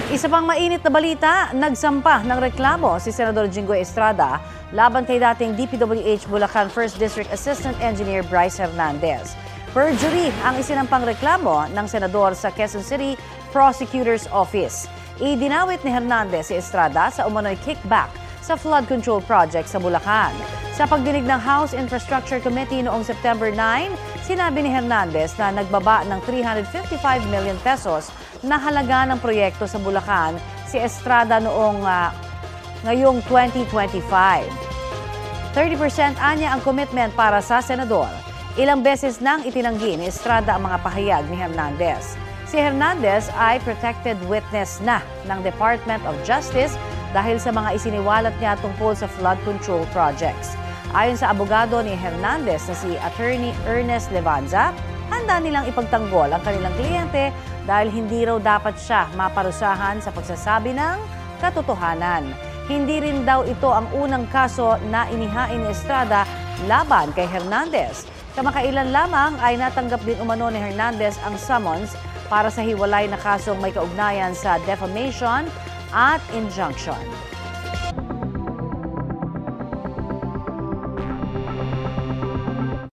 Isa pang mainit na balita, nagsampa ng reklamo si Senador Jinggoy Estrada laban kay dating DPWH Bulacan 1st District Assistant Engineer Bryce Hernandez. Perjury ang isinampang reklamo ng senador sa Quezon City Prosecutor's Office. Idinawit ni Hernandez si Estrada sa umano'y kickback sa flood control project sa Bulacan. Sa pagdinig ng House Infrastructure Committee noong September 9, sinabi ni Hernandez na nagbaba ng 355 million pesos na halaga ng proyekto sa Bulacan si Estrada ngayong 2025. 30% anya ang commitment para sa senador. Ilang beses nang itinanggi ni Estrada ang mga pahayag ni Hernandez. Si Hernandez ay protected witness na ng Department of Justice dahil sa mga isiniwalat niya tungkol sa flood control projects. Ayon sa abogado ni Hernandez na si Attorney Ernest Levanza, handa nilang ipagtanggol ang kanilang kliyente dahil hindi raw dapat siya maparusahan sa pagsasabi ng katotohanan. Hindi rin daw ito ang unang kaso na inihain ni Estrada laban kay Hernandez. Kamakailan lamang ay natanggap din umano ni Hernandez ang summons para sa hiwalay na kasong may kaugnayan sa defamation at injunction.